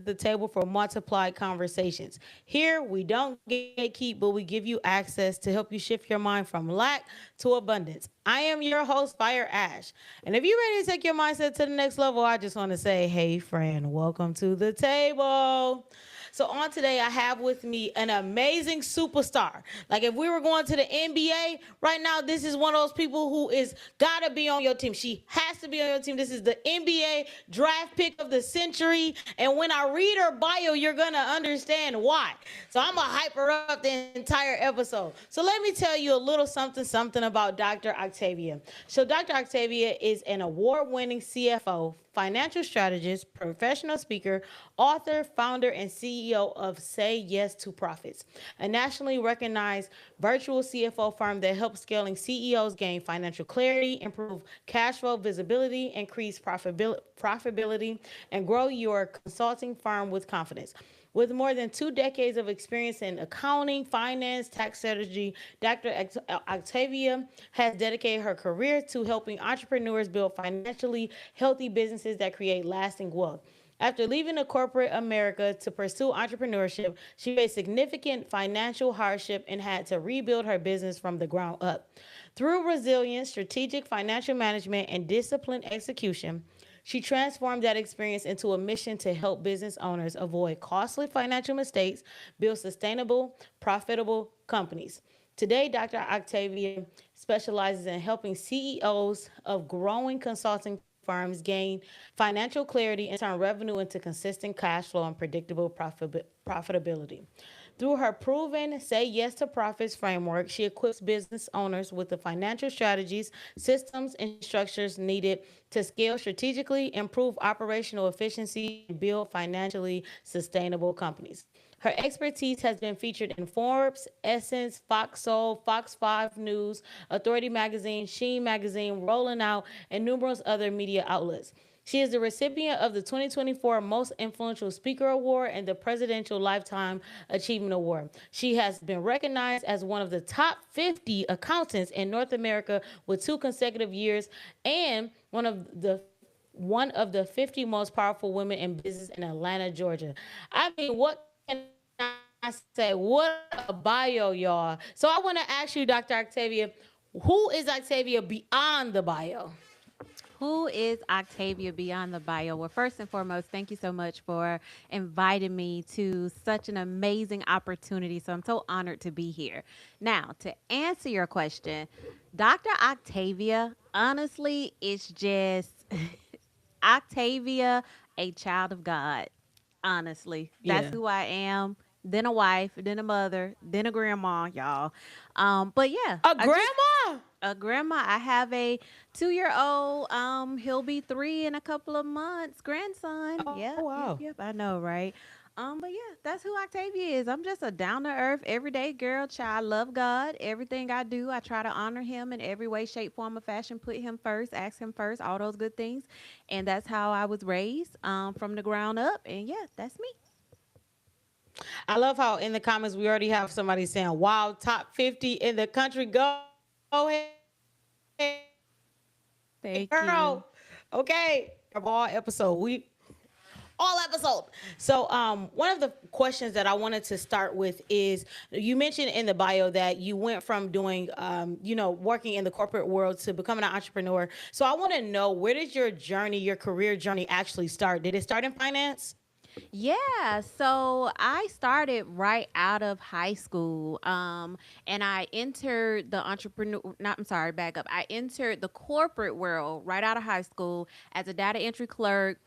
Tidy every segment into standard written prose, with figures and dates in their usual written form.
the table for multiplied conversations. Here, we don't gatekeep, but we give you access to help you shift your mind from lack to abundance. I am your host, Fire Ash. And if you're ready to take your mindset to the next level, I just want to say, hey, friend, welcome to the table. So on today, I have with me an amazing superstar. Like if we were going to the NBA right now, this is one of those people who is gotta be on your team. She has to be on your team. This is the NBA draft pick of the century. And when I read her bio, you're gonna understand why. So I'm gonna hype her up the entire episode. So let me tell you a little something about Dr. Octavia. So Dr. Octavia is an award-winning CFO, financial strategist, professional speaker, author, founder, and CEO of Say Yes to Profits, a nationally recognized virtual CFO firm that helps scaling CEOs gain financial clarity, improve cash flow visibility, increase profitability, and grow your consulting firm with confidence. With more than 2 decades of experience in accounting, finance, tax strategy, Dr. Octavia has dedicated her career to helping entrepreneurs build financially healthy businesses that create lasting wealth. After leaving the corporate America to pursue entrepreneurship, she faced significant financial hardship and had to rebuild her business from the ground up. Through resilience, strategic financial management, and disciplined execution, she transformed that experience into a mission to help business owners avoid costly financial mistakes, build sustainable, profitable companies. Today, Dr. Octavia specializes in helping CEOs of growing consulting firms gain financial clarity and turn revenue into consistent cash flow and predictable profitability. Through her proven Say Yes to Profits framework, she equips business owners with the financial strategies, systems, and structures needed to scale strategically, improve operational efficiency, and build financially sustainable companies. Her expertise has been featured in Forbes, Essence, Fox Soul, Fox 5 News, Authority Magazine, Sheen Magazine, Rolling Out, and numerous other media outlets. She is the recipient of the 2024 Most Influential Speaker Award and the Presidential Lifetime Achievement Award. She has been recognized as one of the top 50 accountants in North America with 2 consecutive years and one of the 50 most powerful women in business in Atlanta, Georgia. I mean, what can I say? What a bio, y'all. So I want to ask you, Dr. Octavia, who is Octavia beyond the bio? Who is Octavia beyond the bio? Well, first and foremost, thank you so much for inviting me to such an amazing opportunity. So I'm so honored to be here. Now, to answer your question, Dr. Octavia, honestly, it's just Octavia, a child of God. Honestly, that's Yeah. who I am. Then a wife, then a mother, then a grandma, y'all. But yeah, A I just grandma? a grandma. I have a 2 year old. He'll be 3 in a couple of months. Grandson. Oh, Yep, wow. yep, yep. I know, right? But yeah, that's who Octavia is. I'm just a down to earth, everyday girl child. Love God. Everything I do, I try to honor Him in every way, shape, form, or fashion. Put Him first, ask Him first, all those good things. And that's how I was raised, from the ground up. And yeah, that's me. I love how in the comments we already have somebody saying, wow, top 50 in the country. Go ahead, girl. Okay. Of Thank you. all episode. All episode. So, one of the questions that I wanted to start with is you mentioned in the bio that you went from doing, working in the corporate world to becoming an entrepreneur. So, I want to know, where did your journey, your career journey actually start? Did it start in finance? Yeah, so I started right out of high school. And I entered the entrepreneur, not, I'm sorry, back up. I entered the corporate world right out of high school as a data entry clerk,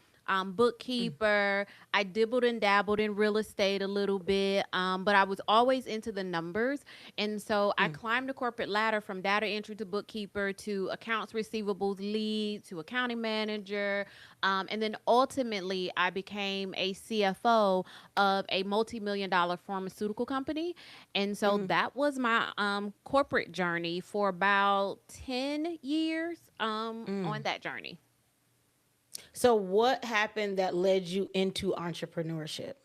bookkeeper. I dibbled and dabbled in real estate a little bit, but I was always into the numbers. And so I climbed the corporate ladder from data entry to bookkeeper to accounts receivables lead to accounting manager. And then ultimately, I became a CFO of a multi-million dollar pharmaceutical company. And so that was my corporate journey for about 10 years on that journey. So, what happened that led you into entrepreneurship?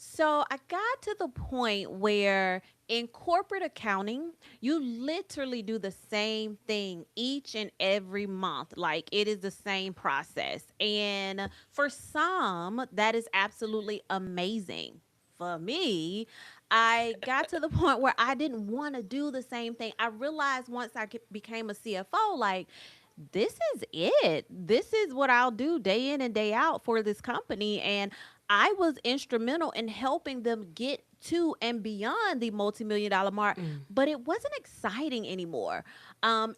So I got to the point where in corporate accounting, you literally do the same thing each and every month. Like it is the same process. And for some, that is absolutely amazing. For me, I got to the point where I didn't want to do the same thing. I realized once became a CFO, like, this is it. This is what I'll do day in and day out for this company. And I was instrumental in helping them get to and beyond the multi-million dollar mark, Mm. but it wasn't exciting anymore.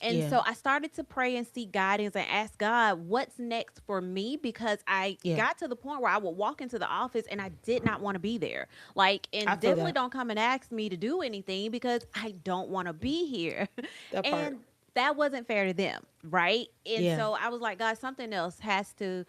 And Yeah. so I started to pray and seek guidance and ask God, what's next for me? Because I Yeah. got to the point where I would walk into the office and I did not want to be there. Like, I and feel definitely that. don't come and ask me to do anything because I don't want to be here. That part. And that wasn't fair to them, right? And Yeah. so I was like, God, something else has to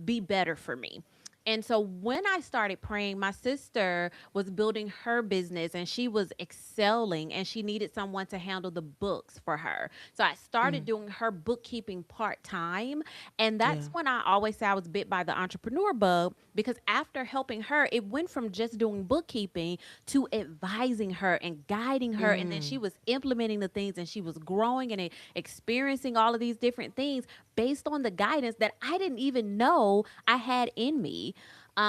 be better for me. And so when I started praying, my sister was building her business and she was excelling and she needed someone to handle the books for her. So I started Mm. doing her bookkeeping part time. And Yeah. that's when I always say I was bit by the entrepreneur bug because after helping her, it went from just doing bookkeeping to advising her and guiding her. And then she Mm. was implementing the things and she was growing and experiencing all of these different things based on the guidance that I didn't even know I had in me.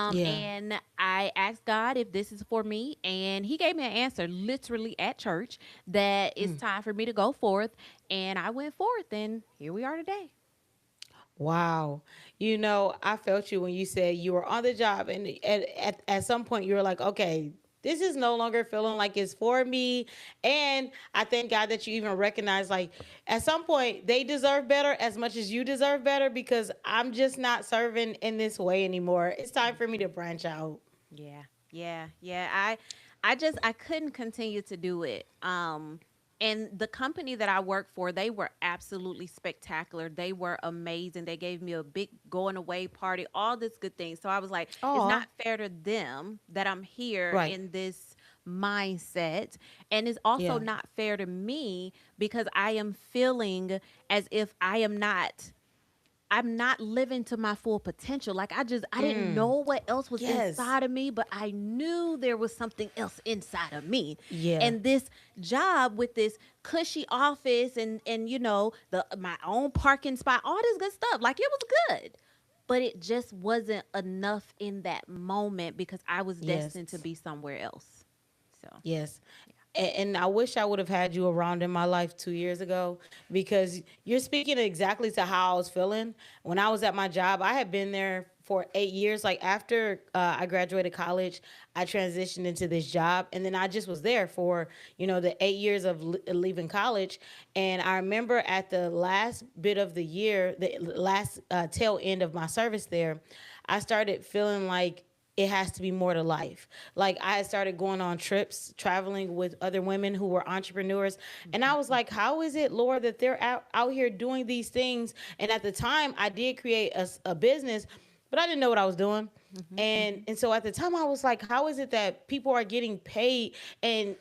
Yeah. And I asked God if this is for me, and He gave me an answer literally at church that it's Mm. time for me to go forth. And I went forth, and here we are today. Wow. I felt you when you said you were on the job and at some point you were like, okay, this is no longer feeling like it's for me. And I thank God that you even recognize like at some point they deserve better as much as you deserve better because I'm just not serving in this way anymore. It's time for me to branch out. Yeah, yeah. I couldn't continue to do it. And the company that I worked for, they were absolutely spectacular. They were amazing. They gave me a big going away party, all this good thing. So I was like, it's Oh, not fair to them that I'm here right. in this mindset. And it's also Yeah. not fair to me because I am feeling as if I'm not living to my full potential. Like I didn't Mm. know what else was Yes. inside of me, but I knew there was something else inside of me. Yeah. And this job with this cushy office and the my own parking spot, all this good stuff, like it was good. But it just wasn't enough in that moment because I was Yes. destined to be somewhere else. So, Yes. yeah. And I wish I would have had you around in my life 2 years ago because you're speaking exactly to how I was feeling when I was at my job. I had been there for 8 years. Like after I graduated college, I transitioned into this job, and then I just was there for the 8 years of leaving college. And I remember at the last bit of the year, the last tail end of my service there, I started feeling like it has to be more to life. Like I had started going on trips, traveling with other women who were entrepreneurs. And I was Mhm. like, how is it, Lord, that they're out here doing these things? And at the time, I did create a business, but I didn't know what I was doing. Mhm. And so at the time I was like, how is it that people are getting paid and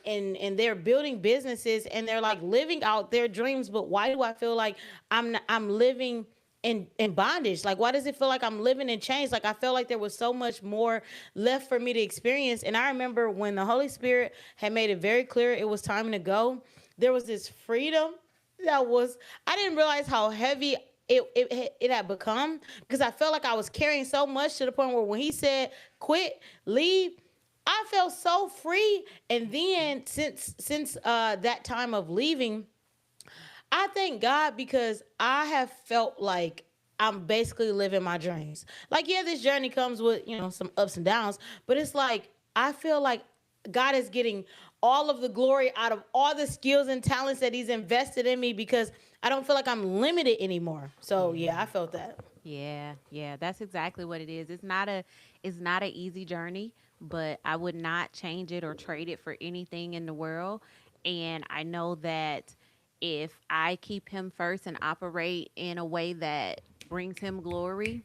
they're building businesses and they're like living out their dreams, but why do I feel like I'm living in bondage? Like why does it feel like I'm living in chains? Like I felt like there was so much more left for me to experience. And I remember when the Holy Spirit had made it very clear it was time to go, there was this freedom that was, I didn't realize how heavy it had become because I felt like I was carrying so much to the point where when he said quit, leave, I felt so free. And then since that time of leaving, I thank God because I have felt like I'm basically living my dreams. Like, yeah, this journey comes with, some ups and downs, but it's like I feel like God is getting all of the glory out of all the skills and talents that He's invested in me because I don't feel like I'm limited anymore. So, yeah, I Yeah. felt that. Yeah, that's exactly what it is. It's not an easy journey, but I would not change it or trade it for anything in the world. And I know that if I keep him first and operate in a way that brings him glory,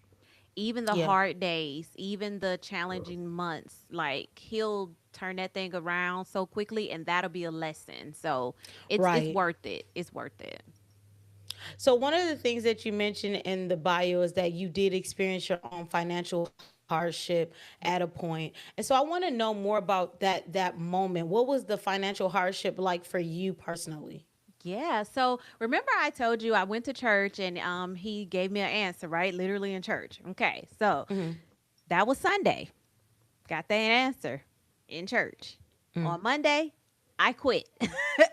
even the Yeah, hard days, even the challenging months, like he'll turn that thing around so quickly and that'll be a lesson. So it's right. worth it. It's worth it. So one of the things that you mentioned in the bio is that you did experience your own financial hardship at a point. And so I want to know more about that moment. What was the financial hardship like for you personally? Yeah. So remember, I told you I went to church and he gave me an answer, right? Literally in church. Okay. So that was Sunday. Got that answer in church. On Monday, I quit.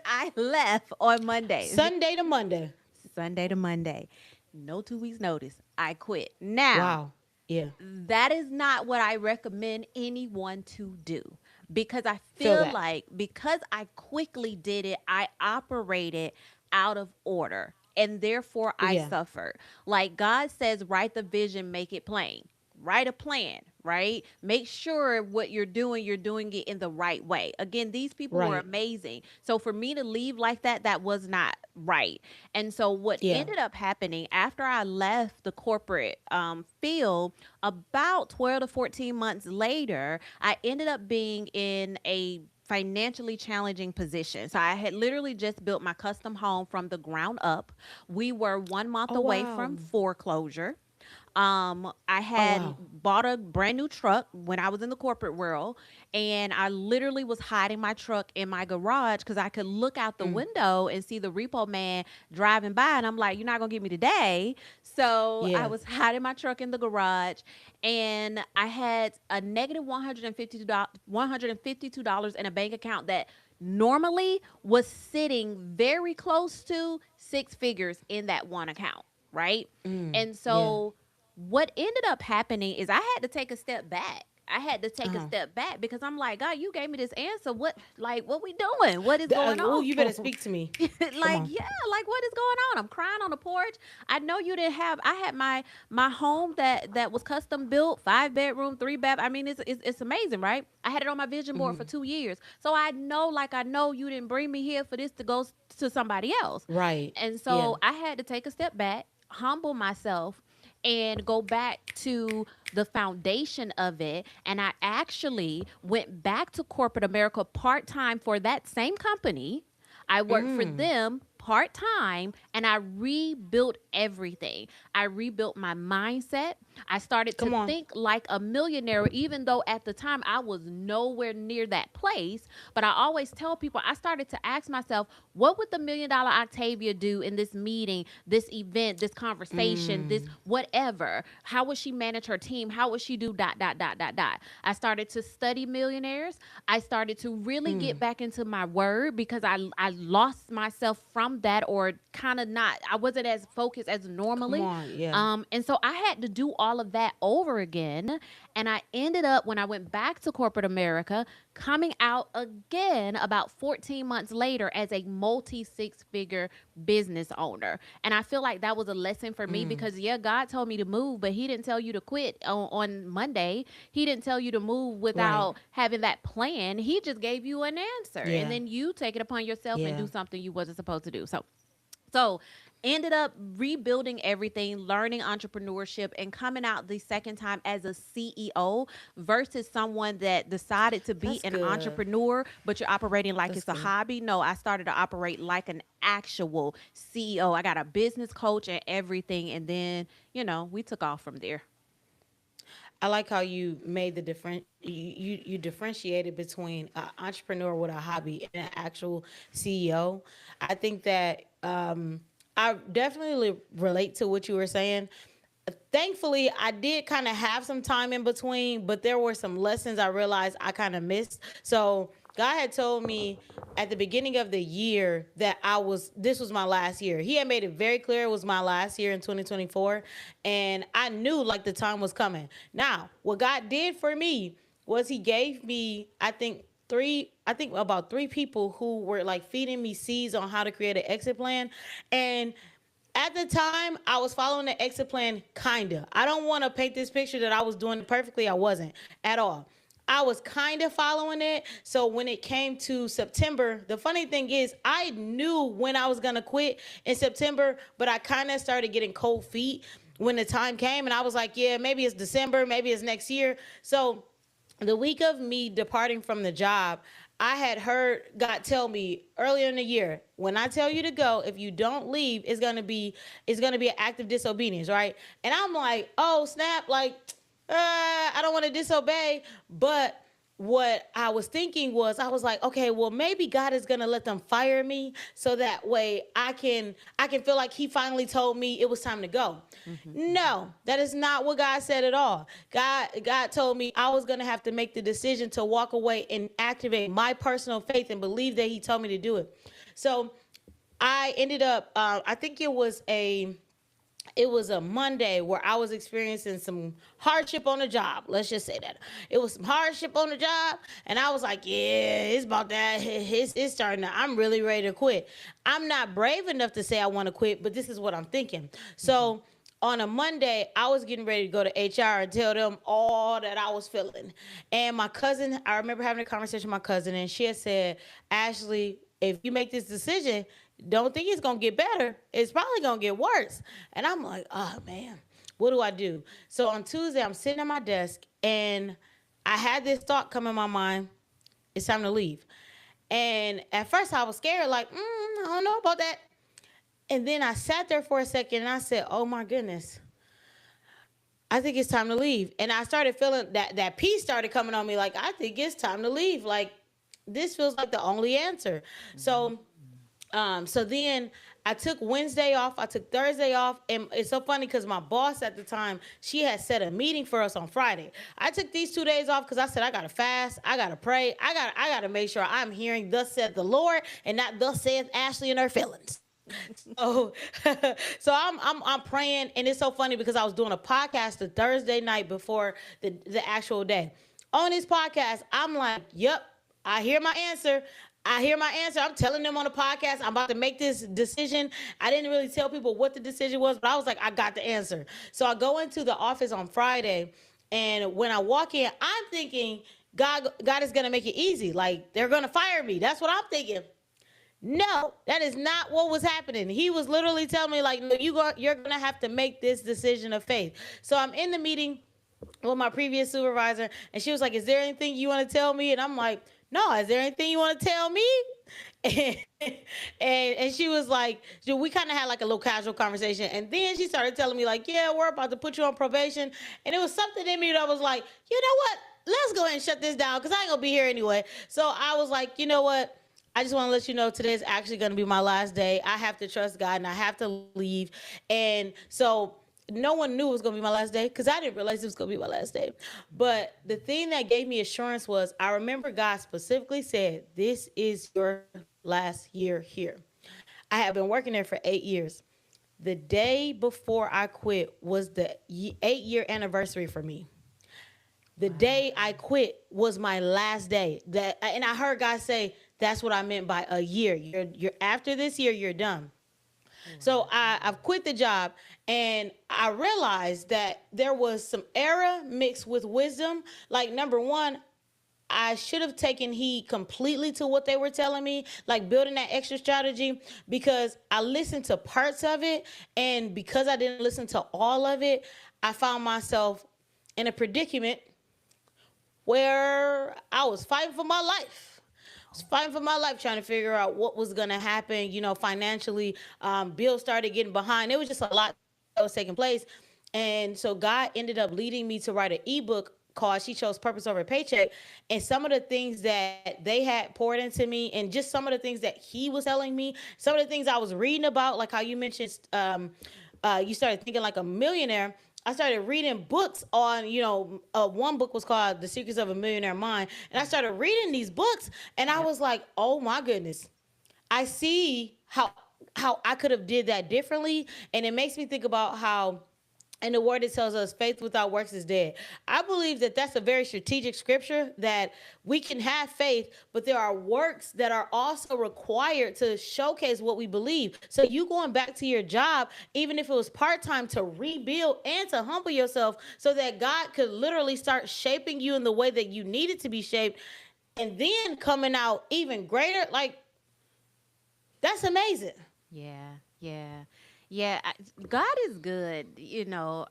I left on Monday. Sunday to Monday. Sunday to Monday. No 2 weeks notice. I quit. Now, Wow. Yeah. that is not what I recommend anyone to do because I Feel feel that. like because I quickly did it, I operated out of order and therefore I Yeah. suffered. Like God says, write the vision, make it plain. Write a plan, right? Make sure what you're doing it in the right way. Again, these people were Right. amazing. So for me to leave like that was not right. And so what Yeah. ended up happening after I left the corporate field, about 12 to 14 months later, I ended up being in a financially challenging position. So I had literally just built my custom home from the ground up. We were 1 month Oh away wow. from foreclosure. I Oh had wow. bought a brand new truck when I was in the corporate world, and I literally was hiding my truck in my garage because I could look out the window and see the repo man driving by, and I'm like, "You're not gonna get me today." So I Yeah. was hiding my truck in the garage, and I had a negative $152 in a bank account that normally was sitting very close to six figures in that one account, right? And Yeah. so what ended up happening is I had to take a step back. I had to take a Uh-huh. step back because I'm like, God, you gave me this answer. What we doing? What is going Oh, on? you better speak to me. Come Like, on. yeah, like what is going on? I'm crying on the porch. I know you didn't have. I had my home that was custom built, 5 bedroom, 3 bath. I mean, it's amazing, right? I had it on my vision board for 2 years, so I know you didn't bring me here for this to go to somebody else. Right. And Yeah. so I had to take a step back, humble myself, and go back to the foundation of it. And I actually went back to corporate America part time for that same company. I worked for them part time and I rebuilt everything. I rebuilt my mindset. I started to Come on. think like a millionaire, even though at the time I was nowhere near that place. But I always tell people, I started to ask myself, what would the $1 million Octavia do in this meeting, this event, this conversation, this whatever? How would she manage her team? How would she do dot, dot, dot, dot, dot? I started to study millionaires. I started to really get back into my word because I lost myself from that or kind of not, I wasn't as focused as Come normally. on. Yeah. And so I had to do all of that over again. And I ended up, when I went back to corporate America, coming out again about 14 months later as a multi six figure business owner. And I feel like that was a lesson for me because, yeah, God told me to move, but He didn't tell you to quit on Monday. He didn't tell you to move Right. without having that plan. He just gave you an answer. And Yeah. then you take it upon yourself and Yeah. do something you wasn't supposed to do. So ended up rebuilding everything, learning entrepreneurship, and coming out the second time as a CEO versus someone that decided to be That's an good. entrepreneur, but you're operating like That's it's a good. hobby. No, I started to operate like an actual CEO. I got a business coach and everything. And then, we took off from there. I like how you made the different you differentiated between an entrepreneur with a hobby and an actual CEO. I think that I definitely relate to what you were saying. Thankfully, I did kind of have some time in between, but there were some lessons I realized I kind of missed. So God had told me at the beginning of the year that this was my last year. He had made it very clear it was my last year in 2024. And I knew like the time was coming. Now, what God did for me was He gave me, I think about three people who were like feeding me seeds on how to create an exit plan. And at the time, I was following the exit plan, kinda. I don't want to paint this picture that I was doing it perfectly. I wasn't at all. I was kind of following it. So when it came to September, the funny thing is, I knew when I was gonna quit in September, but I kind of started getting cold feet when the time came, and I was like, yeah, maybe it's December, maybe it's next year. So the week of me departing from the job, I had heard God tell me earlier in the year, when I tell you to go, if you don't leave, it's gonna be an act of disobedience, right? And I'm like, oh snap, like I don't want to disobey. But what I was thinking was, I was like, okay, well, maybe God is gonna let them fire me so that way I can feel like He finally told me it was time to go. Hmm. No, that is not what God said at all. God told me I was gonna have to make the decision to walk away and activate my personal faith and believe that He told me to do it. So I ended up. I think it was a Monday where I was experiencing some hardship on the job. Let's just say that it was some hardship on the job, and I was like, "Yeah, it's about that. It's starting. I'm really ready to quit. I'm not brave enough to say I want to quit, but this is what I'm thinking." Hmm. So on a Monday, I was getting ready to go to HR and tell them all that I was feeling. And my cousin, I remember having a conversation with my cousin, and she had said, "Ashley, if you make this decision, don't think it's gonna get better. It's probably gonna get worse." And I'm like, oh man, what do I do? So on Tuesday, I'm sitting at my desk and I had this thought come in my mind. It's time to leave. And at first I was scared, like, I don't know about that. And then I sat there for a second and I said, oh my goodness, I think it's time to leave. And I started feeling that peace started coming on me, like, I think it's time to leave. Like, this feels like the only answer. So so then I took Wednesday off. I took Thursday off, and it's so funny because my boss at the time, she had set a meeting for us on Friday. I took these 2 days off because I said I gotta fast, I gotta pray, I gotta make sure I'm hearing "Thus saith the Lord" and not "Thus saith Ashley" and her feelings. So, so I'm praying, and it's so funny because I was doing a podcast the Thursday night before the actual day. On this podcast, I'm like, "Yep, I hear my answer. I hear my answer. I'm telling them on the podcast, I'm about to make this decision." I didn't really tell people what the decision was, but I was like, I got the answer. So I go into the office on Friday, and when I walk in, I'm thinking God is gonna make it easy. Like, they're gonna fire me. That's what I'm thinking. No, that is not what was happening. He was literally telling me, like, no, you're gonna have to make this decision of faith. So I'm in the meeting with my previous supervisor, and she was like, "Is there anything you want to tell me?" And I'm like, "No, is there anything you want to tell me?" And, and she was like, so we kind of had like a little casual conversation, and then she started telling me like, "Yeah, we're about to put you on probation," and it was something in me that was like, "You know what? Let's go ahead and shut this down because I ain't gonna be here anyway." So I was like, "You know what? I just want to let you know today is actually going to be my last day. I have to trust God and I have to leave." And so no one knew it was going to be my last day because I didn't realize it was going to be my last day. But the thing that gave me assurance was I remember God specifically said, "This is your last year here." I have been working there for 8 years. The day before I quit was the 8 year anniversary for me. The Wow. day I quit was my last day. That, and I heard God say, "That's what I meant by a year. You're after this year, you're done." So Wow. I've quit the job, and I realized that there was some error mixed with wisdom. Like, number one, I should have taken heed completely to what they were telling me, like building that extra strategy, because I listened to parts of it. And because I didn't listen to all of it, I found myself in a predicament where I was fighting for my life. I was fighting for my life, trying to figure out what was going to happen, financially. Bills started getting behind. It was just a lot that was taking place. And so God ended up leading me to write an ebook called "She Chose Purpose Over Paycheck." And some of the things that they had poured into me, and just some of the things that He was telling me, some of the things I was reading about, like how you mentioned, you started thinking like a millionaire. I started reading books on, one book was called "The Secrets of a Millionaire Mind." And I started reading these books, and I Yep. was like, oh my goodness, I see how I could have did that differently. And it makes me think about how in the word it tells us faith without works is dead. I believe that that's a very strategic scripture, that we can have faith, but there are works that are also required to showcase what we believe. So you going back to your job, even if it was part-time, to rebuild and to humble yourself so that God could literally start shaping you in the way that you needed to be shaped, and then coming out even greater. Like, that's amazing. Yeah, yeah, yeah. God is good.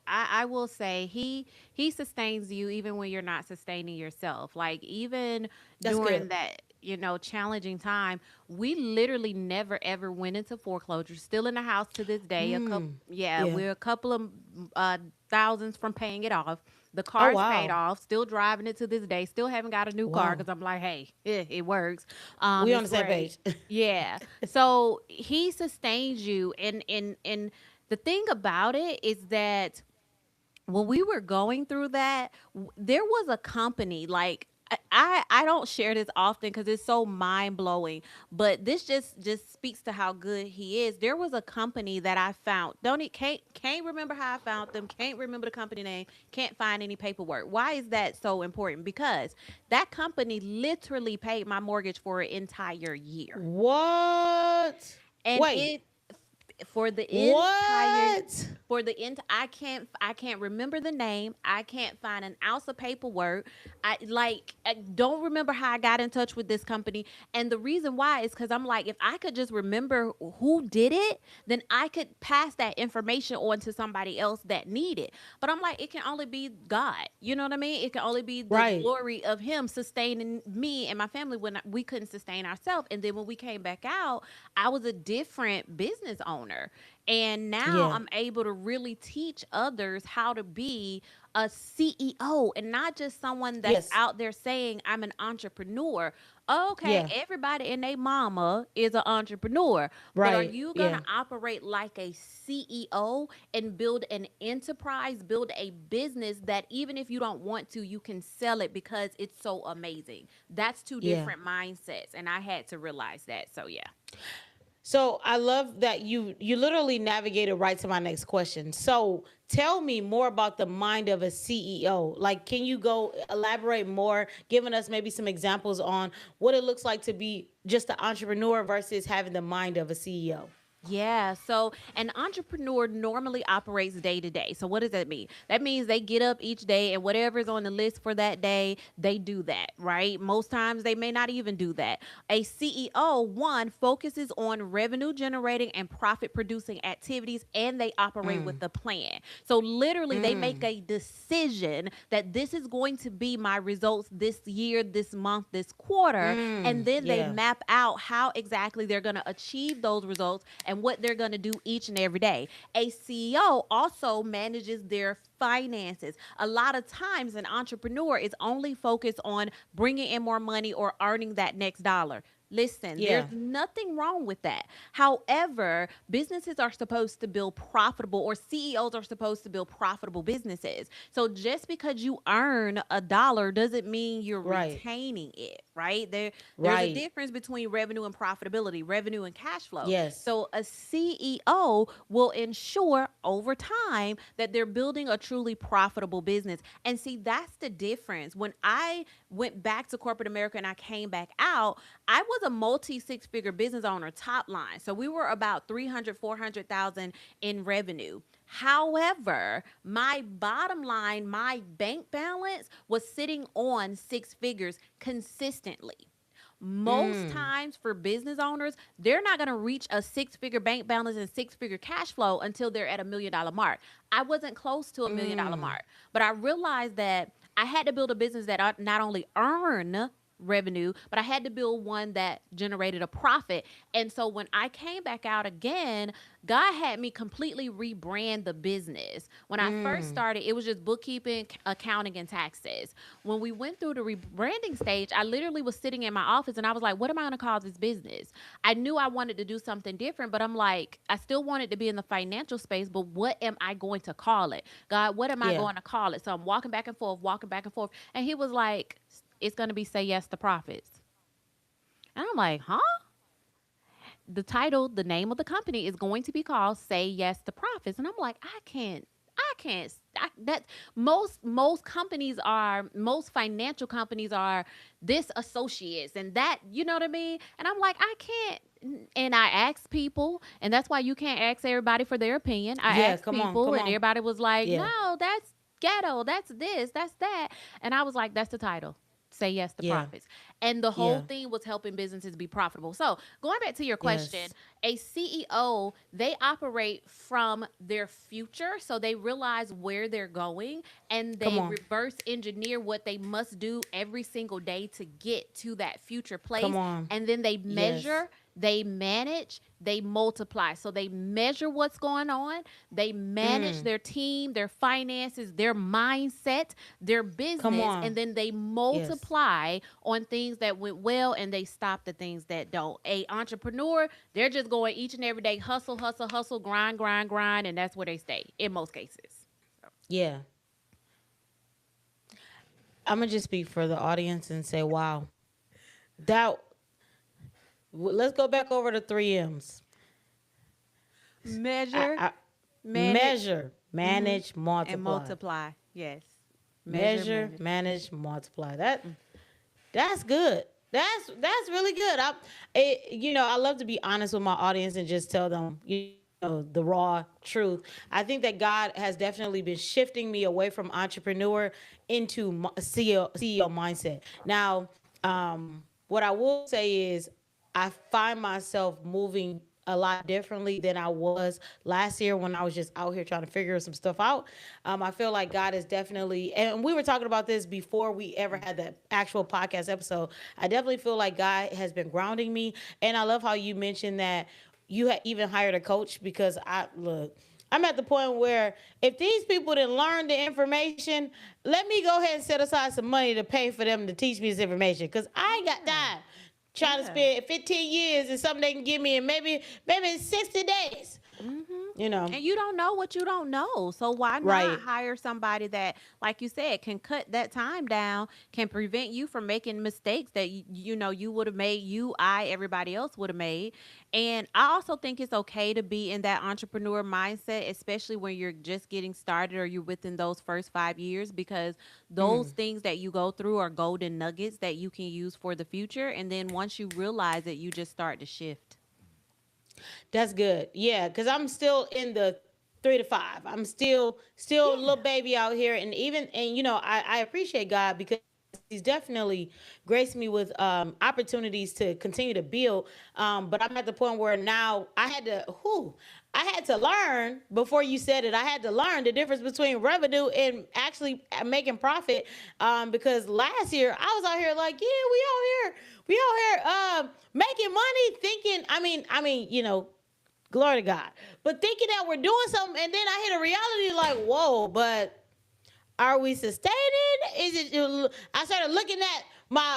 I will say He sustains you even when you're not sustaining yourself. Like, even That's during good. that challenging time, we literally never ever went into foreclosure. Still in the house to this day. A couple, Mm. yeah, Yeah. we're a couple of uh, thousands from paying it off. The Oh car's paid wow. off, still driving it to this day, still haven't got a new car Wow. because I'm like, hey, it works. We on It's the same great. page. Yeah. So he sustains you, and the thing about it is that when we were going through that, there was a company like I don't share this often because it's so mind blowing, but this just speaks to how good he is. There was a company that I found. Don't it can't remember how I found them. Can't remember the company name. Can't find any paperwork. Why is that so important? Because that company literally paid my mortgage for an entire year, What? and Wait. it for the entire What? I can't remember the name. I can't find an ounce of paperwork. I don't remember how I got in touch with this company. And the reason why is because I'm like, if I could just remember who did it, then I could pass that information on to somebody else that need it. But I'm like, it can only be God. You know what I mean? It can only be the Right. glory of him sustaining me and my family when we couldn't sustain ourselves. And then when we came back out, I was a different business owner. And now Yeah. I'm able to really teach others how to be a CEO and not just someone that's Yes. out there saying I'm an entrepreneur. Okay, Yeah. everybody and their mama is an entrepreneur, but are Right. you going to Yeah. operate like a CEO and build an enterprise, build a business that even if you don't want to, you can sell it because it's so amazing? That's two Yeah. different mindsets, and I had to realize that. So yeah. So I love that you literally navigated right to my next question. So tell me more about the mind of a CEO. Like, can you go elaborate more, giving us maybe some examples on what it looks like to be just an entrepreneur versus having the mind of a CEO? Yeah. So an entrepreneur normally operates day to day. So what does that mean? That means they get up each day and whatever's on the list for that day, they do that, right? Most times they may not even do that. A CEO, one, focuses on revenue generating and profit producing activities, and they operate with a plan. So literally they make a decision that this is going to be my results this year, this month, this quarter, and then they Yeah. map out how exactly they're going to achieve those results and what they're going to do each and every day. A CEO also manages their finances. A lot of times, an entrepreneur is only focused on bringing in more money or earning that next dollar. Listen, Yeah. there's nothing wrong with that. However, businesses are supposed to build profitable, or CEOs are supposed to build profitable businesses. So just because you earn a dollar doesn't mean you're Right. retaining it, right? There's a Right. difference between revenue and profitability, revenue and cash flow. Yes. So a CEO will ensure over time that they're building a truly profitable business. And see, that's the difference. When I went back to corporate America and I came back out, I was a multi six figure business owner, top line. So we were about 300, 400,000 in revenue. However, my bottom line, my bank balance was sitting on six figures consistently. Most times for business owners, they're not going to reach a six figure bank balance and six figure cash flow until they're at $1 million mark. I wasn't close to $1 million mark, but I realized that I had to build a business that I not only earn revenue, but I had to build one that generated a profit. And so when I came back out again, God had me completely rebrand the business. When I first started, it was just bookkeeping, accounting, and taxes. When we went through the rebranding stage, I literally was sitting in my office and I was like, what am I going to call this business? I knew I wanted to do something different, but I'm like, I still wanted to be in the financial space, but what am I going to call it? God, what am I Yeah. going to call it? So I'm walking back and forth, walking back and forth. And he was like, it's going to be Say Yes to Profits. And I'm like, huh? The title, the name of the company is going to be called Say Yes to Profits. And I'm like, that most companies are, most financial companies are this associates and that, you know what I mean? And I'm like, I can't. And I asked people, and that's why you can't ask everybody for their opinion. I Yeah. asked Come on. people, Come and on. everybody was like, Yeah. no, that's ghetto, that's this, that's that. And I was like, that's the title. Say Yes to Yeah. Profits. And the whole Yeah. thing was helping businesses be profitable. So, going back to your question, Yes. a CEO, they operate from their future. So, they realize where they're going and Come they on. reverse engineer what they must do every single day to get to that future Come place. on. And then they Yes. measure They manage, they multiply. So they measure what's going on, they manage Mm. their team, their finances, their mindset, their Come business, and on. then they Yes. multiply on things that went well and they stop the things that don't. A entrepreneur, they're just going each and every day, hustle, hustle, hustle, grind, grind, grind, and that's where they stay in most cases. So, Yeah. I'm gonna just speak for the audience and say, wow, that. Let's go back over the three M's. measure, I manage, measure, mm-hmm, manage, and multiply. multiply. Yes. Measure, Measure, manage. manage, multiply. That Mm. that's good. That's really good. I love to be honest with my audience and just tell them, the raw truth. I think that God has definitely been shifting me away from entrepreneur into CEO mindset. Now, what I will say is I find myself moving a lot differently than I was last year when I was just out here trying to figure some stuff out. I feel like God is definitely, and we were talking about this before we ever had the actual podcast episode. I definitely feel like God has been grounding me. And I love how you mentioned that you had even hired a coach because I'm at the point where if these people didn't learn the information, let me go ahead and set aside some money to pay for them to teach me this information because I ain't got Yeah. time trying to Yeah. spend 15 years in something they can give me in maybe 60 days. Mm-hmm. You know, And you don't know what you don't know. So why not right. hire somebody that, like you said, can cut that time down, can prevent you from making mistakes that you would have made, everybody else would have made. And I also think it's okay to be in that entrepreneur mindset, especially when you're just getting started or you're within those first 5 years, because those Mm. things that you go through are golden nuggets that you can use for the future. And then once you realize it, you just start to shift. That's good. Yeah, because I'm still in the 3 to 5. I'm still a Yeah. little baby out here, and I appreciate God because He's definitely graced me with opportunities to continue to build. But I'm at the point where now I had to learn before you said it. I had to learn the difference between revenue and actually making profit. Because last year I was out here like, yeah, we out here making money, thinking. Glory to God. But thinking that we're doing something, and then I hit a reality like, whoa, but are we sustaining? Is it? I started looking at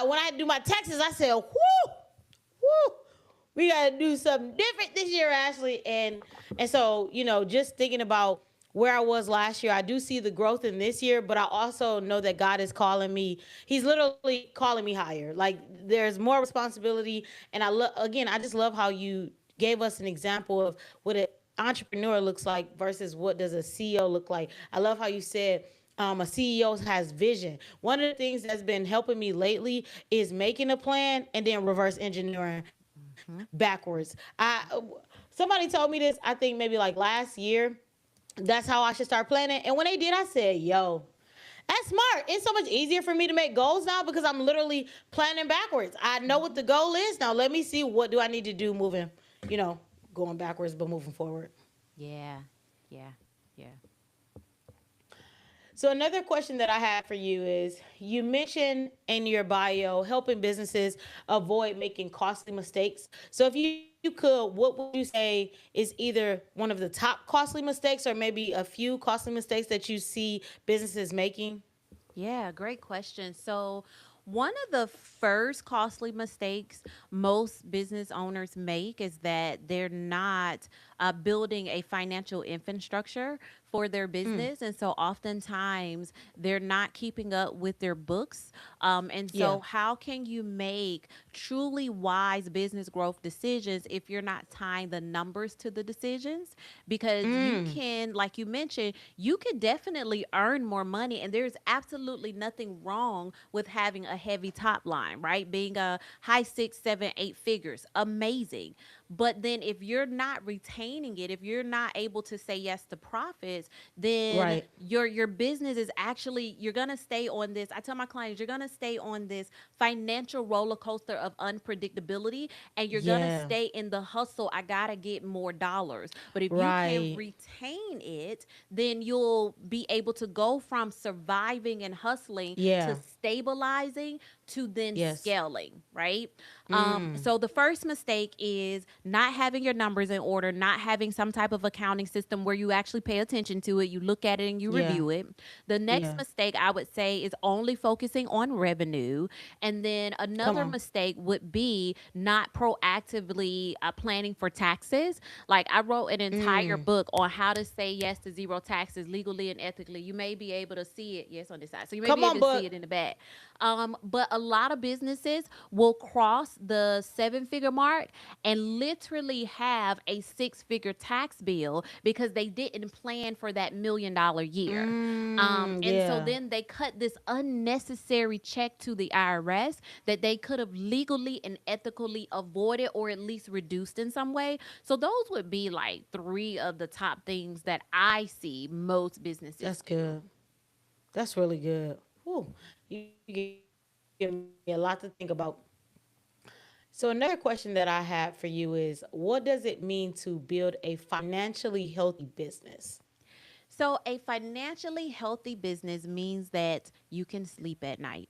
when I do my taxes. I said, whoo, we got to do something different this year, Ashley. And so just thinking about where I was last year, I do see the growth in this year, but I also know that God is calling me. He's literally calling me higher. Like there's more responsibility, and again, I just love how you gave us an example of what an entrepreneur looks like versus what does a CEO look like. I love how you said a CEO has vision. One of the things that's been helping me lately is making a plan and then reverse engineering Mm-hmm. backwards. Somebody told me this, I think maybe like last year. That's how I should start planning. And when they did, I said, yo, that's smart. It's so much easier for me to make goals now because I'm literally planning backwards. I know what Mm-hmm. the goal is. Now let me see what do I need to do moving, you know, going backwards but moving forward. Yeah. Yeah. Yeah. So another question that I have for you is you mentioned in your bio helping businesses avoid making costly mistakes. So if you could, what would you say is either one of the top costly mistakes or maybe a few costly mistakes that you see businesses making? Yeah, great question. So, one of the first costly mistakes most business owners make is that they're not building a financial infrastructure for their Mm, business. And so, oftentimes, they're not keeping up with their books. And yeah, so, how can you make truly wise business growth decisions if you're not tying the numbers to the decisions? Because you mm, can, like you mentioned, you can definitely earn more money, and there's absolutely nothing wrong with having a heavy top line, right? Being a high six, seven, eight figures, amazing. But then if you're not retaining it, if you're not able to say yes to profits, then right. your business is actually, you're gonna stay on this. I tell my clients, you're gonna stay on this financial roller coaster of unpredictability, and you're gonna Yeah, stay in the hustle. I gotta get more dollars. But if you can right. retain it, then you'll be able to go from surviving and hustling to Yeah, stabilizing to then Yes. scaling, right? Mm. So the first mistake is not having your numbers in order, not having some type of accounting system where you actually pay attention to it, you look at it and you Yeah. review it. The next Yeah. mistake I would say is only focusing on revenue. And then Come another on. mistake would be not proactively planning for taxes. Like I wrote an entire Mm. book on how to say yes to zero taxes legally and ethically. You may be able to see it, yes, on this side. So you may Come be on, able to book. see it in the back. But a lot of businesses will cross the 7 figure mark and literally have a 6 figure tax bill because they didn't plan for that $1 million year. And so Yeah. then they cut this unnecessary check to the IRS that they could have legally and ethically avoided or at least reduced in some way. So those would be like three of the top things that I see most businesses That's do. good. That's really good. Whew. You give me a lot to think about. So another question that I have for you is, what does it mean to build a financially healthy business? So, a financially healthy business means that you can sleep at night.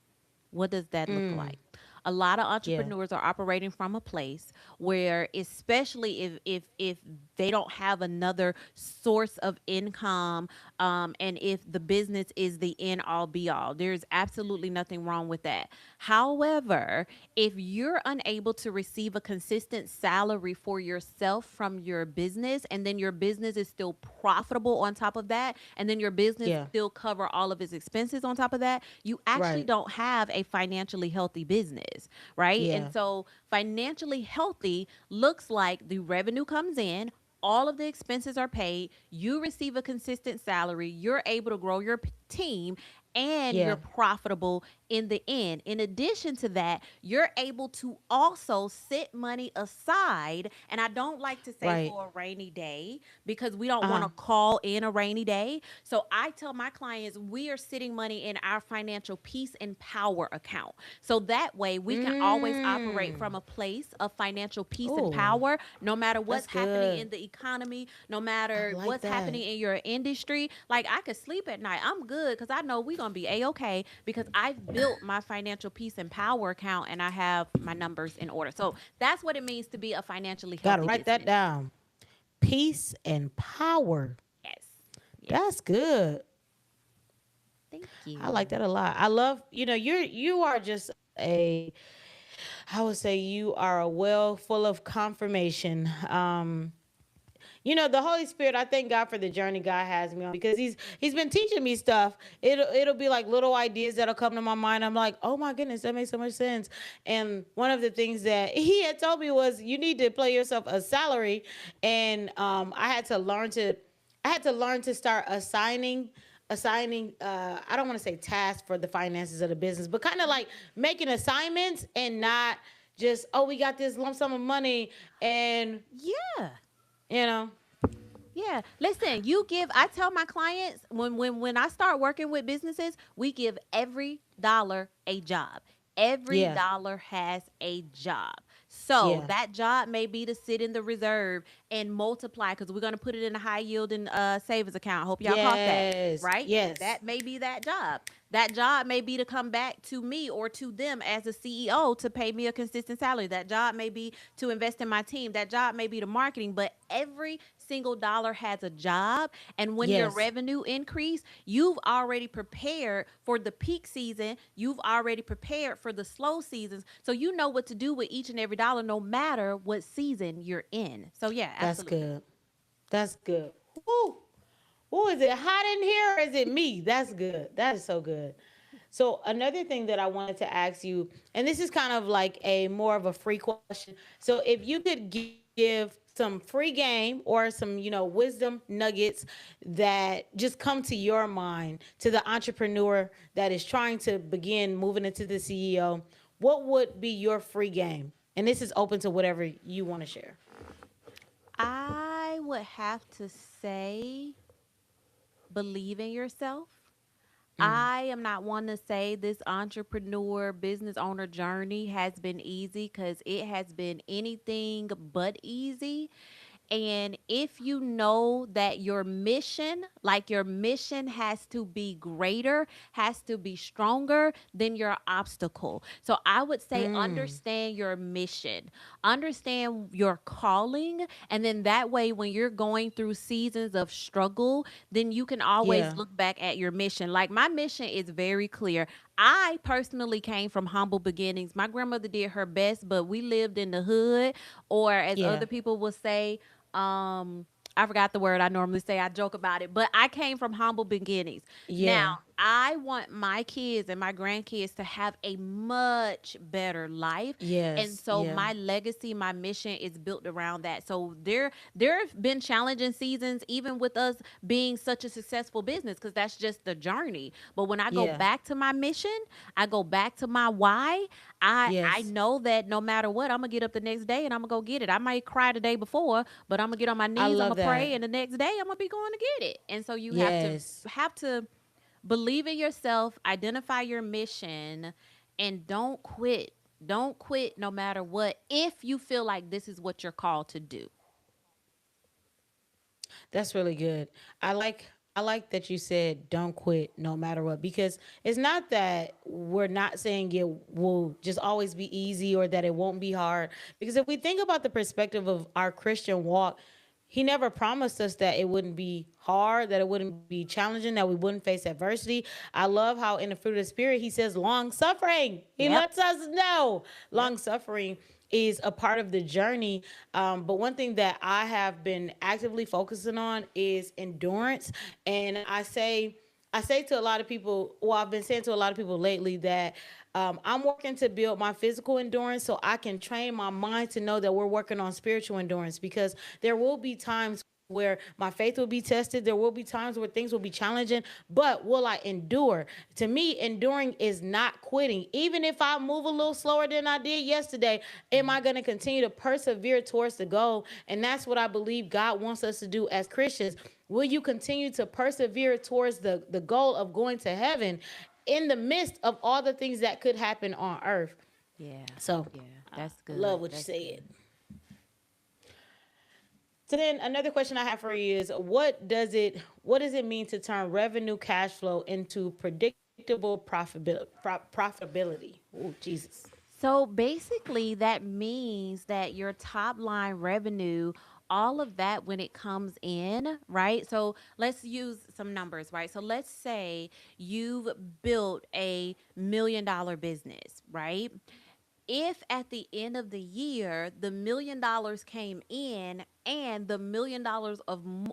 What does that look Mm. like? A lot of Yeah. entrepreneurs are operating from a place where, especially if they don't have another source of income, and if the business is the end all be all, there's absolutely nothing wrong with that. However, if you're unable to receive a consistent salary for yourself from your business, and then your business is still profitable on top of that, and then your business Yeah. still cover all of its expenses on top of that, you actually Right. don't have a financially healthy business, right? And Yeah. so financially healthy looks like the revenue comes in, all of the expenses are paid, you receive a consistent salary, you're able to grow your team, and you're Yeah. profitable in the end. In addition to that, you're able to also set money aside. And I don't like to say Right. for a rainy day because we don't want Uh-huh. to call in a rainy day. So I tell my clients we are sitting money in our financial peace and power account. So that way we can always operate Mm. from a place of financial peace and Oh, power, no matter that's what's happening good. in the economy, no I matter like what's happening that. in your industry. Like I could sleep at night. I'm good because I know we're gonna be a-okay because I've built my financial peace and power account and I have my numbers in order. So that's what it means to be a financially Gotta healthy write that business. down. Peace and power. Yes. Yes. That's good. Thank I like you. that a lot. I love, you are just I would say you are a well full of confirmation. The Holy Spirit, I thank God for the journey God has me on, because he's been teaching me stuff. It'll be like little ideas that'll come to my mind. I'm like, oh my goodness, that makes so much sense. And one of the things that he had told me was, you need to play yourself a salary. And I had to learn to start assigning I don't want to say tasks for the finances of the business, but kind of like making assignments, and not just, oh, we got this lump sum of money, and Yeah. you know Yeah. Listen, you give I tell my clients when I start working with businesses, we give every dollar a job. Every yeah. dollar has a job. So Yeah. that job may be to sit in the reserve and multiply because we're going to put it in a high yielding savings account. Hope y'all caught that, Yes. right? Yes. That may be that job. That job may be to come back to me or to them as a CEO to pay me a consistent salary. That job may be to invest in my team. That job may be to marketing, but every single dollar has a job. And when your Yes. revenue increase, you've already prepared for the peak season. You've already prepared for the slow seasons. So you know what to do with each and every dollar, no matter what season you're in. So yeah, That's absolutely. good. That's good. Woo. Who is it, hot in here, or is it me? That's good. That is so good. So another thing that I wanted to ask you, and this is kind of like a more of a free question. So if you could give some free game or some, wisdom nuggets that just come to your mind, to the entrepreneur that is trying to begin moving into the CEO, what would be your free game? And this is open to whatever you want to share. I would have to say believe in yourself. Mm. I am not one to say this entrepreneur business owner journey has been easy because it has been anything but easy. And if you know that your mission, like your mission has to be greater, has to be stronger than your obstacle. So I would say Mm. understand your mission, understand your calling. And then that way, when you're going through seasons of struggle, then you can always Yeah. look back at your mission. Like my mission is very clear. I personally came from humble beginnings. My grandmother did her best, but we lived in the hood, or as other Yeah. people will say, um I forgot the word I normally say. I joke about it, but I came from humble beginnings. Now, Yeah. I want my kids and my grandkids to have a much better life. And Yes. so Yeah. my legacy, my mission is built around that. So there have been challenging seasons even with us being such a successful business, because that's just the journey. But when I go Yeah. back to my mission, I go back to my why. I Yes. know that no matter what, I'm gonna get up the next day and I'm gonna go get it. I might cry the day before, but I'm gonna get on my I knees, I'm love gonna pray, that. and the next day I'm gonna be going to get it. And so you Yes. have to believe in yourself, identify your mission, and don't quit. Don't quit no matter what, if you feel like this is what you're called to do. That's really good. I like that you said don't quit no matter what, because it's not that we're not saying it will just always be easy or that it won't be hard, because if we think about the perspective of our Christian walk, he never promised us that it wouldn't be hard, that it wouldn't be challenging, that we wouldn't face adversity. I love how in the fruit of the spirit he says long suffering. He Yep. lets us know Yep. long suffering is a part of the journey. But one thing that I have been actively focusing on is endurance. And I say to a lot of people, well, I've been saying to a lot of people lately that I'm working to build my physical endurance so I can train my mind to know that we're working on spiritual endurance, because there will be times where my faith will be tested. There will be times where things will be challenging, but will I endure? To me, enduring is not quitting. Even if I move a little slower than I did yesterday, am I going to continue to persevere towards the goal? And that's what I believe God wants us to do as Christians. Will you continue to persevere towards the goal of going to heaven in the midst of all the things that could happen on earth? Yeah. So Yeah. I That's love good. what you That's said. good. So then another question I have for you is what does it mean to turn revenue cash flow into predictable profitability? Oh, Jesus. So basically, that means that your top line revenue, all of that when it comes in, right? So let's use some numbers, right? So let's say you've built a $1 million business, right? If at the end of the year the $1 million came in and the $1 million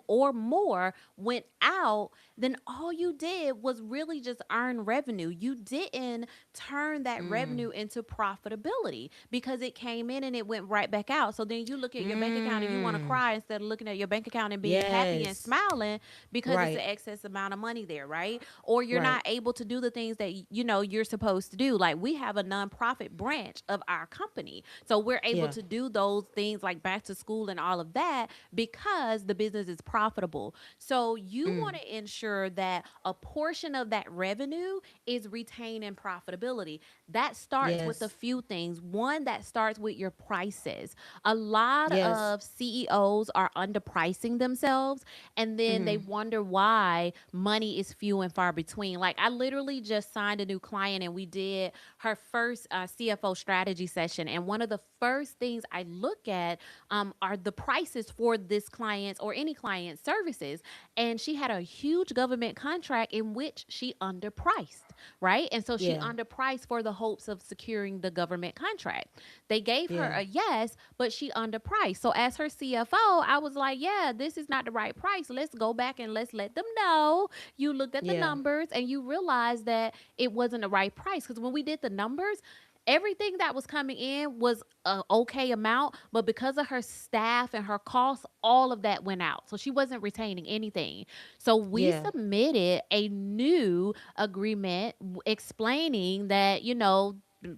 or more went out, then all you did was really just earn revenue. You didn't turn that revenue into profitability, because it came in and it went right back out. So then you look at your bank account and you want to Mm, cry instead of looking at your bank account and being happy and yes. smiling, because it's an Right. excess amount of money there, right? Or you're Right. not able to do the things that you're supposed to do. Like we have a nonprofit branch of our company, so we're able Yeah. to do those things like back to school and all of that because the business is profitable. So you want to ensure that a portion of that revenue is retained in profitability. That starts with a Yes. few things. One, that starts with your prices. A lot Yes. of CEOs are underpricing themselves, and then they wonder why money is few and far between. Like I literally just signed a new client and we did her first CFO strategy session. And one of the first things I look at are the prices for this client's or any client's services. And she had a huge government contract in which she underpriced, right? And so she Yeah. underpriced for the hopes of securing the government contract. They gave her Yeah. a yes, but she underpriced. So as her CFO, I was like, yeah, this is not the right price. Let's go back and let's let them know you looked at the Yeah. numbers and you realized that it wasn't the right price. Because when we did the numbers, everything that was coming in was a okay amount, but because of her staff and her costs, all of that went out. So she wasn't retaining anything. So we Yeah. submitted a new agreement explaining that,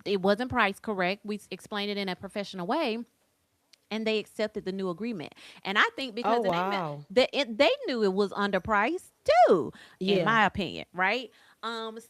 it wasn't priced correct. We explained it in a professional way, and they accepted the new agreement. And I think Oh, because wow. they knew it was underpriced too, in Yeah. my opinion, right?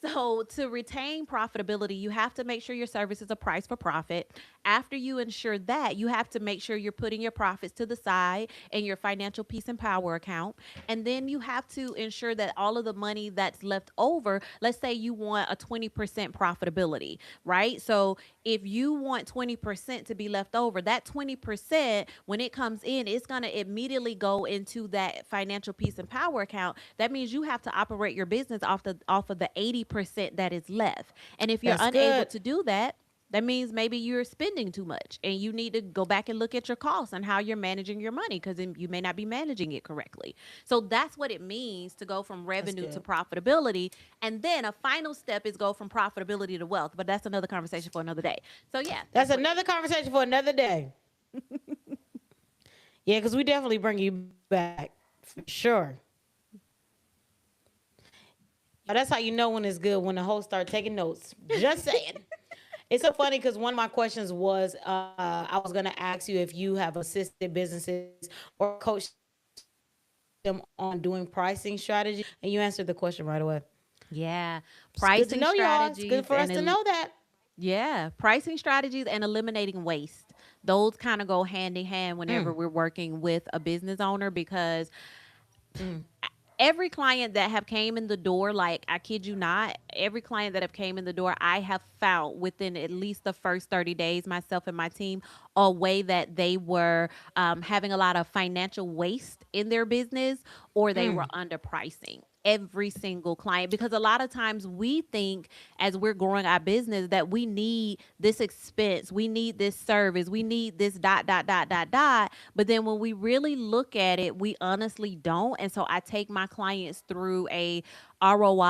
So to retain profitability, you have to make sure your services are priced for profit. After you ensure that, you have to make sure you're putting your profits to the side in your financial peace and power account. And then you have to ensure that all of the money that's left over, let's say you want a 20% profitability, right? So if you want 20% to be left over, that 20%, when it comes in, it's going to immediately go into that financial peace and power account. That means you have to operate your business off of the 80% that is left. And if you're That's unable good. to do that, that means maybe you're spending too much and you need to go back and look at your costs and how you're managing your money because you may not be managing it correctly. So that's what it means to go from That's revenue to good. profitability. And then a final step is go from profitability to wealth. But that's another conversation for another day. So yeah, That's that's what it another conversation for another day. Yeah, because we definitely bring you back for sure. That's how you know when it's good when the host start taking notes. Just saying. It's so funny because one of my questions was I was going to ask you if you have assisted businesses or coached them on doing pricing strategies, and you answered the question right away. Yeah, It's good to know, pricing y'all. It's good for us strategies to know that. yeah, pricing strategies and eliminating waste. Those kind of go hand in hand whenever Mm, we're working with a business owner because mm, every client that have came in the door, like I kid you not, every client that have came in the door, I have found within at least the first 30 days, myself and my team, a way that they were having a lot of financial waste in their business or they were mm. underpricing every single client because a lot of times we think as we're growing our business that we need this expense, we need this service, we need this dot. But then when we really look at it, we honestly don't. And so I take my clients through a ROI,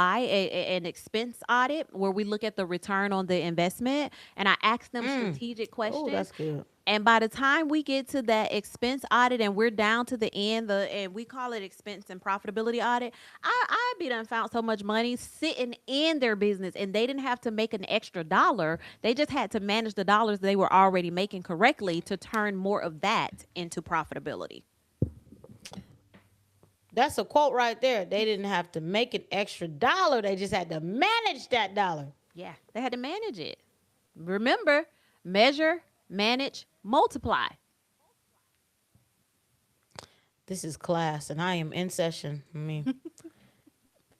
an expense audit where we look at the return on the investment and I ask them Mm. strategic Oh, questions. that's good. And by the time we get to that expense audit and we're down to the end, and we call it expense and profitability audit, I be done found so much money sitting in their business and they didn't have to make an extra dollar. They just had to manage the dollars they were already making correctly to turn more of that into profitability. That's a quote right there. They didn't have to make an extra dollar. They just had to manage that dollar. Yeah, they had to manage it. Remember, measure, manage, multiply. This is class, and I am in session. I mean,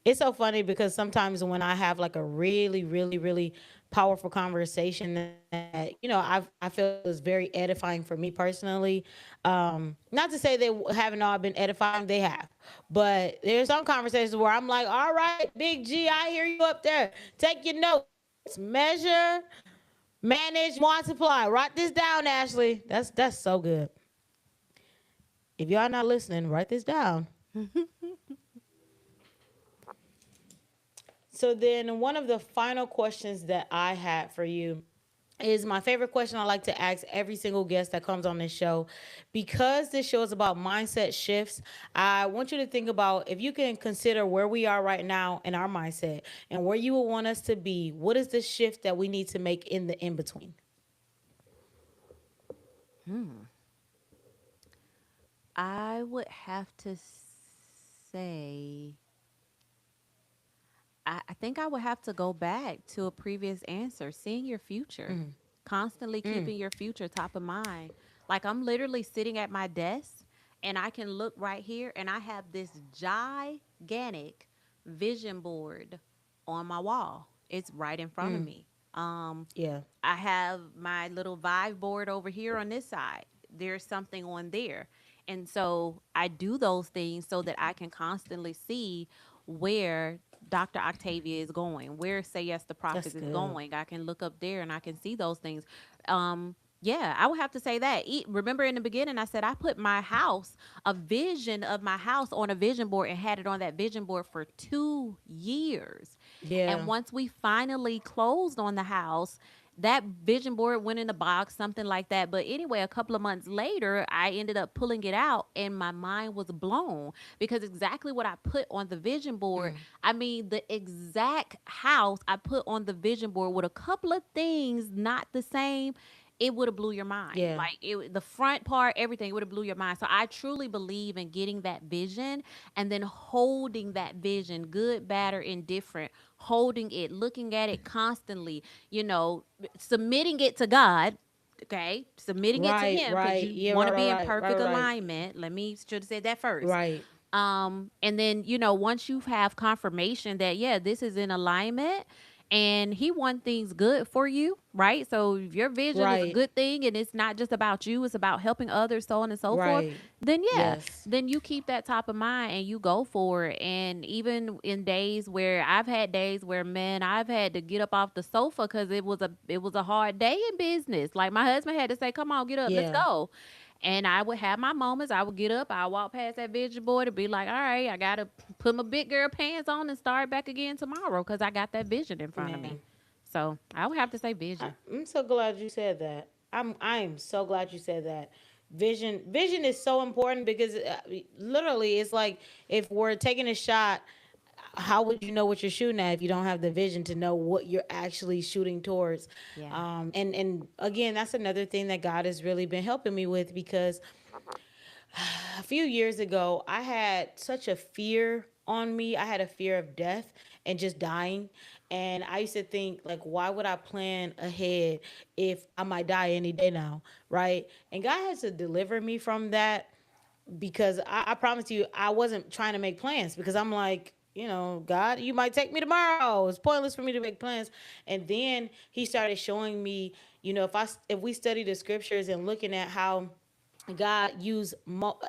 it's so funny because sometimes when I have like a really powerful conversation that I feel is very edifying for me personally. Not to say they haven't all been edifying, they have, but there's some conversations where I'm like, all right, Big G, I hear you up there. Take your notes, measure, manage, multiply. Write this down, Ashley. That's so good. If y'all not listening, write this down. So then one of the final questions that I had for you is my favorite question I like to ask every single guest that comes on this show. Because this show is about mindset shifts, I want you to think about if you can consider where we are right now in our mindset and where you would want us to be, what is the shift that we need to make in the in between? Hmm. I would have to say I think I would have to go back to a previous answer, seeing your future, Mm, constantly mm, keeping your future top of mind. Like I'm literally sitting at my desk and I can look right here and I have this gigantic vision board on my wall. It's right in front of mm. me. Yeah. I have my little Vive board over here on this side. There's something on there. And so I do those things so that I can constantly see where Dr. Octavia is going, where Say Yes the That's Prophet is good. going. I can look up there and I can see those things. Yeah, I would have to say that. Remember in the beginning, I said I put my house, a vision of my house on a vision board and had it on that vision board for 2 years. And Yeah. once we finally closed on the house, that vision board went in a box, something like that. But anyway, a couple of months later, I ended up pulling it out and my mind was blown because exactly what I put on the vision board, Mm. I mean, the exact house I put on the vision board with a couple of things not the same. it would have blew your mind. Yeah. Like the front part, everything would have blew your mind. So I truly believe in getting that vision and then holding that vision, good, bad, or indifferent, holding it, looking at it constantly, submitting it to God. Okay, submitting it to Right, Him because right. you Yeah, want right, to be in right, right, right, perfect right. alignment. Let me should have said that first. Right, And then, once you have confirmation that, yeah, this is in alignment and he wants things good for you, right? So if your vision is a right, good thing and it's not just about you, it's about helping others, so on and so forth, right. then yeah, Yes. then you keep that top of mind and you go for it. And even in days where I've had days where, man, I've had to get up off the sofa because it was a hard day in business. Like my husband had to say, come on, get up, let's Yeah. go. And I would have my moments. I would get up. I walk past that vision board and be like, all right, I got to put my big girl pants on and start back again tomorrow because I got that vision in front of Man. me. So I would have to say vision. I'm so glad you said that. I'm so glad you said that. Vision is so important because literally it's like if we're taking a shot, how would you know what you're shooting at if you don't have the vision to know what you're actually shooting towards? Yeah. And again, that's another thing that God has really been helping me with because a few years ago, I had such a fear on me. I had a fear of death and just dying. And I used to think, like, why would I plan ahead if I might die any day now? Right. And God has to deliver me from that because I promise you, I wasn't trying to make plans because I'm like, God, you might take me tomorrow. It's pointless for me to make plans. And then He started showing me, if we study the scriptures and looking at how God used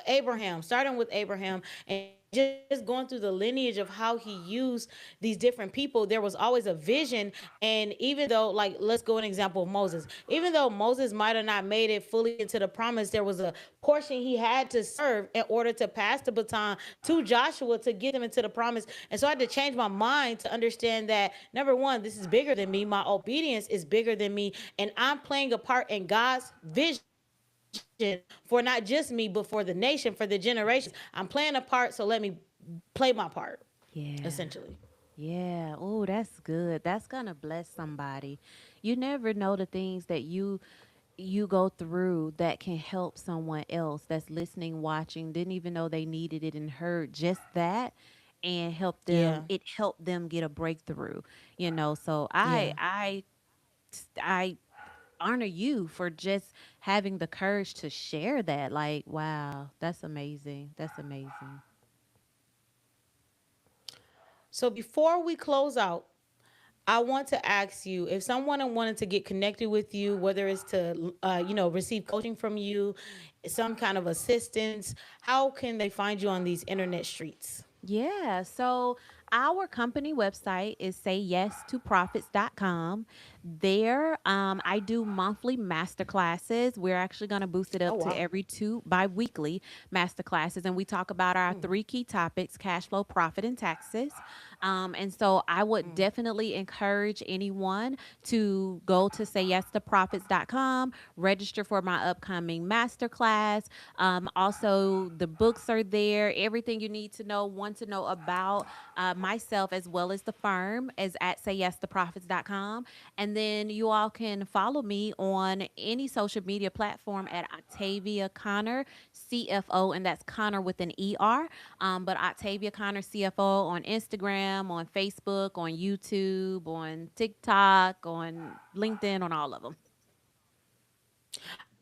Abraham, starting with Abraham, and just going through the lineage of how he used these different people, there was always a vision. And even though, like, let's go an example of Moses, even though Moses might have not made it fully into the promise, there was a portion he had to serve in order to pass the baton to Joshua to get them into the promise. And so I had to change my mind to understand that number one, this is bigger than me. My obedience is bigger than me, and I'm playing a part in God's vision for not just me, but for the nation, for the generations. I'm playing a part, so let me play my part, essentially. Yeah. Yeah. Oh, that's good. That's gonna bless somebody. You never know the things that you go through that can help someone else that's listening, watching, didn't even know they needed it and heard just that and Yeah, helped them get a breakthrough. So yeah. I honor you for just having the courage to share that. Like, wow, that's amazing. That's amazing. So before we close out, I want to ask you if someone wanted to get connected with you, whether it's to, receive coaching from you, some kind of assistance, how can they find you on these internet streets? Yeah. So our company website is sayyes2profits.com. There, I do monthly master classes. We're actually going to boost it Oh, up to wow. every two bi-weekly master classes. And we talk about our three key topics: cash flow, profit, and taxes. And so I would definitely encourage anyone to go to sayyes2profits.com, register for my upcoming masterclass. Also, the books are there. Everything you need to know, want to know about myself as well as the firm is at sayyes2profits.com. And then you all can follow me on any social media platform at Octavia Connor, CFO, and that's Connor with an ER. But Octavia Connor, CFO on Instagram, on Facebook, on YouTube, on TikTok, on LinkedIn, on all of them.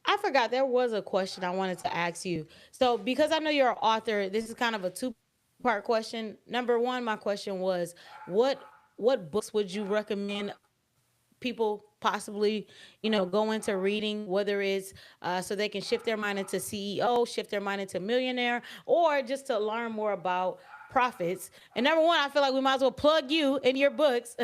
I forgot there was a question I wanted to ask you. So, because I know you're an author, this is kind of a two-part question. Number one, my question was, what what books would you recommend people possibly, go into reading, whether it's so they can shift their mind into CEO, shift their mind into millionaire, or just to learn more about profits? And number one, I feel like we might as well plug you in your books.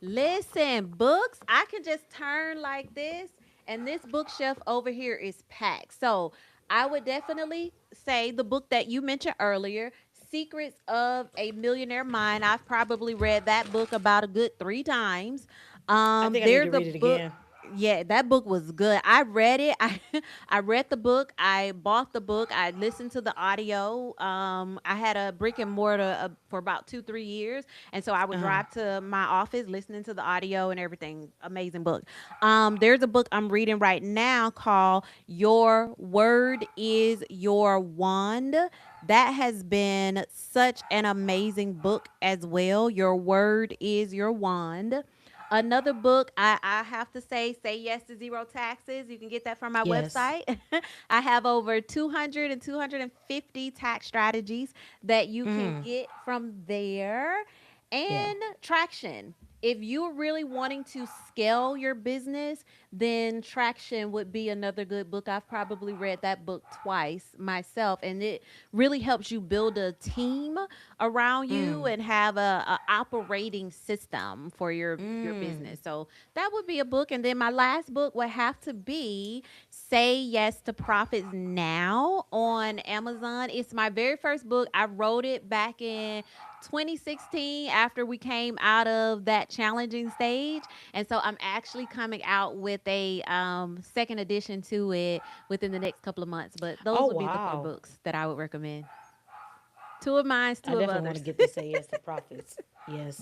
Listen, books, I can just turn like this, and this bookshelf over here is packed. So I would definitely say the book that you mentioned earlier, Secrets of a Millionaire Mind. I've probably read that book about a good 3 times. I think I need to There's a read it book. again. Yeah, that book was good. I read it. I read the book. I bought the book. I listened to the audio. I had a brick and mortar for about 2 3 years, and so I would drive to my office listening to the audio and everything. Amazing book. There's a book I'm reading right now called "Your Word Is Your Wand." That has been such an amazing book as well. Your word is your wand. Another book I have to say Yes to Zero Taxes. You can get that from my Yes. website. I have over 200 and 250 tax strategies that you can get from there. Yeah. And Traction. If you're really wanting to scale your business, then Traction would be another good book. I've probably read that book twice myself, and it really helps you build a team around you and have a operating system for your business. So that would be a book. And then my last book would have to be Say Yes to Profits Now on Amazon. It's my very first book. I wrote it back in 2016 after we came out of that challenging stage. And so I'm actually coming out with a second edition to it within the next couple of months. But those Oh would be the four wow. books that I would recommend. Two of mine, I two of definitely want to others. get this Say Yes to Profits. Yes.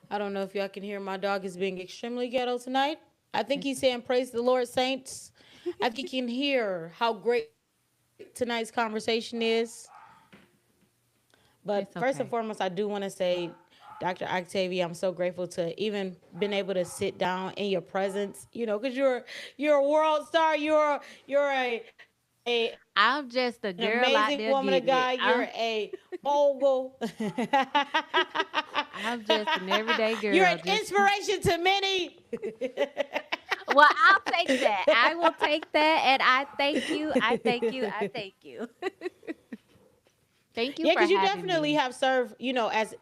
I don't know if y'all can hear my dog is being extremely ghetto tonight. I think he's saying praise the Lord, saints. I think he can hear how great tonight's conversation is. But first and It's foremost, okay. I do want to say, Dr. Octavia, I'm so grateful to even been able to sit down in your presence. You know, because you're a world star. You're a an I'm amazing just woman a of God. girl out You're there a getting it. mogul. I'm just an You're an everyday girl. Just inspiration to many. well, I'll take that. I will take that, and I thank you. I thank you. I thank you. Thank you Yeah, for because you having definitely me. have served, as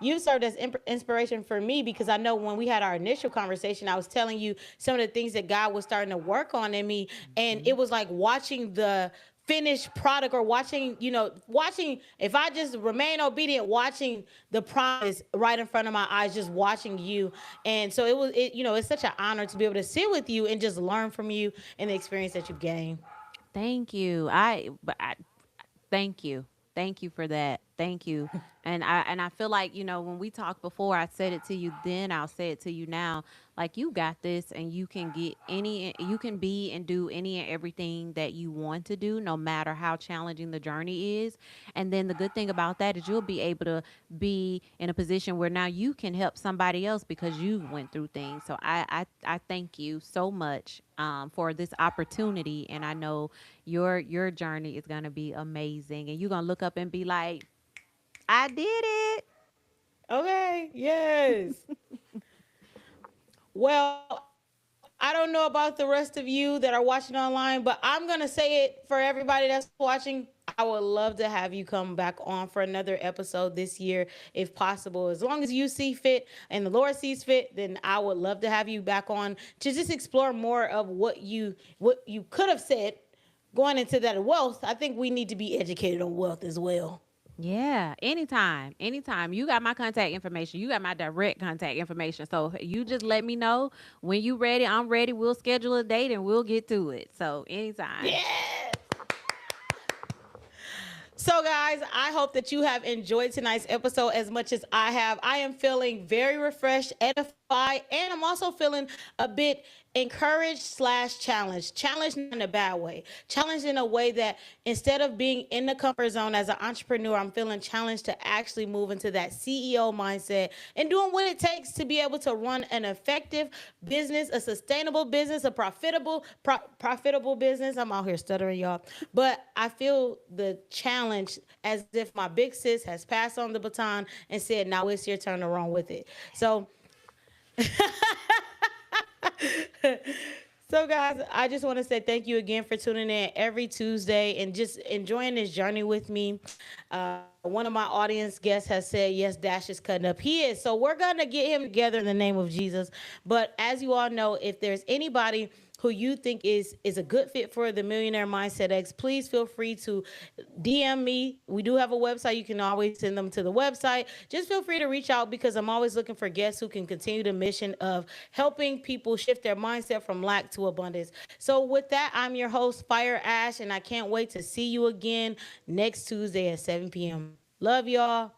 you served as inspiration for me because I know when we had our initial conversation, I was telling you some of the things that God was starting to work on in me. And it Mhm. was like watching the finished product or watching, watching, if I just remain obedient, watching the promise right in front of my eyes, just watching you. And so it's such an honor to be able to sit with you and just learn from you and the experience that you've gained. Thank you. Thank you. Thank you for that. Thank you. And I feel like, when we talked before, I said it to you then, I'll say it to you now. Like you got this and you can be and do any and everything that you want to do no matter how challenging the journey is. And then the good thing about that is you'll be able to be in a position where now you can help somebody else because you went through things. So I thank you so much for this opportunity, and I know your journey is gonna be amazing, and you're gonna look up and be like, I did it. Okay. Yes. Well, I don't know about the rest of you that are watching online, but I'm going to say it for everybody that's watching. I would love to have you come back on for another episode this year if possible. As long as you see fit and the Lord sees fit, then I would love to have you back on to just explore more of what you could have said going into that wealth. I think we need to be educated on wealth as well. Yeah, anytime, anytime. You got my contact information. You got my direct contact information. So you just let me know when you ready. I'm ready. We'll schedule a date and we'll get to it. So anytime. Yes. So, guys, I hope that you have enjoyed tonight's episode as much as I have. I am feeling very refreshed, edified, and I'm also feeling a bit encouraged slash challenged. Challenged not in a bad way. Challenged in a way that instead of being in the comfort zone as an entrepreneur, I'm feeling challenged to actually move into that CEO mindset and doing what it takes to be able to run an effective business, a sustainable business, a profitable business. I'm out here stuttering, y'all. But I feel the challenge as if my big sis has passed on the baton and said, now it's your turn to run with it. So So, guys, I just want to say thank you again for tuning in every Tuesday and just enjoying this journey with me. One of my audience guests has said, yes, Dash is cutting up. He is. So, we're going to get him together in the name of Jesus. But as you all know, if there's anybody who you think is a good fit for the Millionaire Mindset X, please feel free to DM me. We do have a website. You can always send them to the website. Just feel free to reach out because I'm always looking for guests who can continue the mission of helping people shift their mindset from lack to abundance. So with that, I'm your host, Fire Ash, and I can't wait to see you again next Tuesday at 7 p.m. Love y'all.